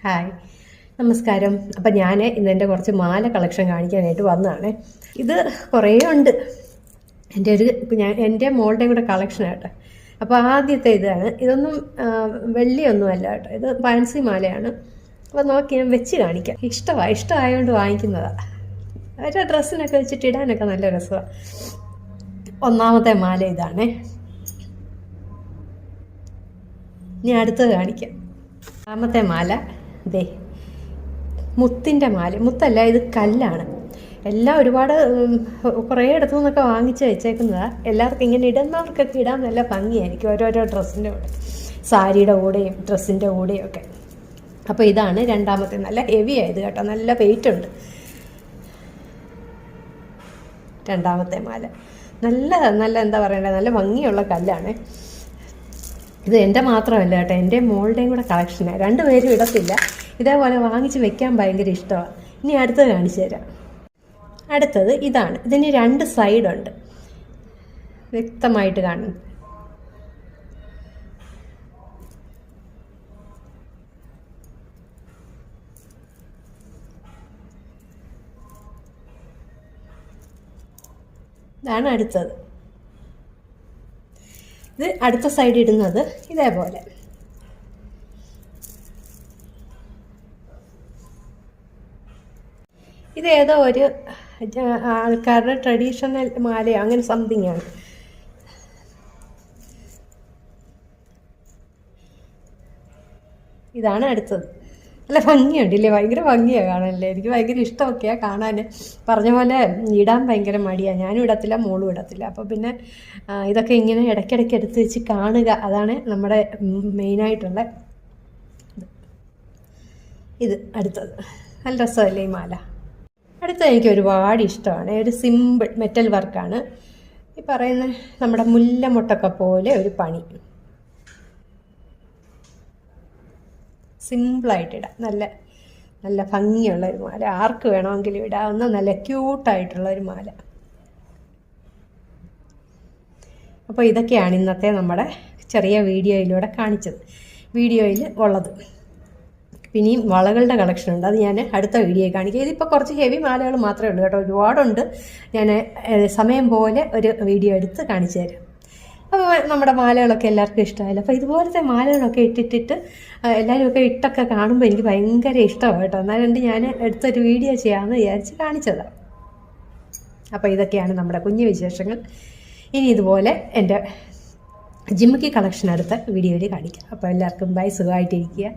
Hi, നമസ്കാരം. അപ്പം ഞാൻ ഇന്നെൻ്റെ കുറച്ച് മാല കളക്ഷൻ കാണിക്കാനായിട്ട് വന്നതാണ്. ഇത് കുറേ ഉണ്ട്. എൻ്റെ മോളുടെയും കൂടെ കളക്ഷനാണ് കേട്ടോ. അപ്പോൾ ആദ്യത്തെ ഇതാണ്. ഇതൊന്നും വെള്ളിയൊന്നുമല്ല കേട്ടോ, ഇത് ഫാൻസി മാലയാണ്. അപ്പോൾ നോക്കി ഞാൻ വെച്ച് കാണിക്കാം. ഇഷ്ടമായതുകൊണ്ട് വാങ്ങിക്കുന്നതാണ്. ഒരു ഡ്രസ്സിനൊക്കെ വെച്ചിട്ട് ഇടാനൊക്കെ നല്ല രസമാണ്. ഒന്നാമത്തെ മാല ഇതാണേ. ഇനി അടുത്തത് കാണിക്കാം. രണ്ടാമത്തെ മാല ദേ മുത്തിൻ്റെ മാല. മുത്തല്ല, ഇത് കല്ലാണ്. എല്ലാം ഒരുപാട് കുറേ ഇടത്തു നിന്നൊക്കെ വാങ്ങിച്ച് വെച്ചേക്കുന്നതാണ്. എല്ലാവർക്കും ഇങ്ങനെ ഇടുന്നവർക്കൊക്കെ ഇടാൻ നല്ല ഭംഗിയായിരിക്കും, ഓരോരോ ഡ്രസ്സിൻ്റെ കൂടെ, സാരിയുടെ കൂടെയും ഡ്രസ്സിൻ്റെ കൂടെയും ഒക്കെ. അപ്പോൾ ഇതാണ് രണ്ടാമത്തെ. നല്ല ഹെവി ആയത് കേട്ടോ, നല്ല വെയിറ്റ് ഉണ്ട്. രണ്ടാമത്തെ മാല നല്ല എന്താ പറയണ്ടത്, നല്ല ഭംഗിയുള്ള കല്ലാണ്. ഇത് എൻ്റെ മാത്രമല്ല കേട്ടോ, എൻ്റെ മോളുടെയും കൂടെ കളക്ഷനാണ്. രണ്ടുപേരും ഇടത്തില്ല, ഇതേപോലെ വാങ്ങിച്ച് വെക്കാൻ ഭയങ്കര ഇഷ്ടമാണ്. ഇനി അടുത്തത് കാണിച്ചു തരാം. അടുത്തത് ഇതാണ്. ഇതിന് രണ്ട് സൈഡുണ്ട്, വ്യക്തമായിട്ട് കാണും. ഇതാണ് അടുത്തത്. ഇത് അടുത്ത സൈഡ് ഇടുന്നത് ഇതേപോലെ. ഇത് ഏതോ ഒരു ആൾക്കാരുടെ ട്രഡീഷണൽ മാലയോ അങ്ങനെ സംതിങ് ആണ്. ഇതാണ് അടുത്തത്. നല്ല ഭംഗിയുണ്ടല്ലേ, ഭയങ്കര ഭംഗിയാണ് കാണാനല്ലേ. എനിക്ക് ഭയങ്കര ഇഷ്ടമൊക്കെയാണ് കാണാൻ. പറഞ്ഞ പോലെ ഇടാൻ ഭയങ്കര മടിയാണ്. ഞാനും ഇടത്തില്ല, മോളും ഇടത്തില്ല. അപ്പോൾ പിന്നെ ഇതൊക്കെ ഇങ്ങനെ ഇടയ്ക്കിടയ്ക്ക് എടുത്ത് വെച്ച് കാണുക, അതാണ് നമ്മുടെ മെയിനായിട്ടുള്ള ഇത്. അടുത്തത് നല്ല രസമല്ലേ ഈ മാല. അടുത്തത് എനിക്ക് ഒരുപാട് ഇഷ്ടമാണ്. ഒരു സിമ്പിൾ മെറ്റൽ വർക്കാണ്. ഈ പറയുന്ന നമ്മുടെ മുല്ലമുട്ടൊക്കെ പോലെ ഒരു പണി. സിമ്പിളായിട്ടിടാം, നല്ല ഭംഗിയുള്ള ഒരു മാല. ആർക്ക് വേണമെങ്കിലും ഇടാവുന്ന നല്ല ക്യൂട്ടായിട്ടുള്ള ഒരു മാല. അപ്പോൾ ഇതൊക്കെയാണ് ഇന്നത്തെ നമ്മുടെ ചെറിയ വീഡിയോയിലൂടെ കാണിച്ചത്, വീഡിയോയിൽ ഉള്ളത്. പിന്നെയും വളകളുടെ കളക്ഷൻ ഉണ്ട്, അത് ഞാൻ അടുത്ത വീഡിയോയിൽ കാണിക്കാം. ഇതിപ്പോൾ കുറച്ച് ഹെവി മാലകൾ മാത്രമേ ഉള്ളൂ കേട്ടോ, ഒരുപാടുണ്ട്. ഞാൻ സമയം പോലെ ഒരു വീഡിയോ എടുത്ത് കാണിച്ചു തരാം. അപ്പോൾ നമ്മുടെ മാലകളൊക്കെ എല്ലാവർക്കും ഇഷ്ടമായില്ല. അപ്പോൾ ഇതുപോലത്തെ മാലകളൊക്കെ ഇട്ടിട്ട് എല്ലാവരുമൊക്കെ ഇട്ടൊക്കെ കാണുമ്പോൾ എനിക്ക് ഭയങ്കര ഇഷ്ടമാണ് കേട്ടോ. എന്നാലും ഞാൻ എടുത്തൊരു വീഡിയോ ചെയ്യാമെന്ന് വിചാരിച്ച് കാണിച്ചതാണ്. അപ്പോൾ ഇതൊക്കെയാണ് നമ്മുടെ കുഞ്ഞു വിശേഷങ്ങൾ. ഇനി ഇതുപോലെ എൻ്റെ ജിമ്മിക്ക് കളക്ഷൻ അടുത്ത വീഡിയോയിൽ കാണിക്കാം. അപ്പോൾ എല്ലാവർക്കും ബൈ, സുഖമായിട്ടിരിക്കുക.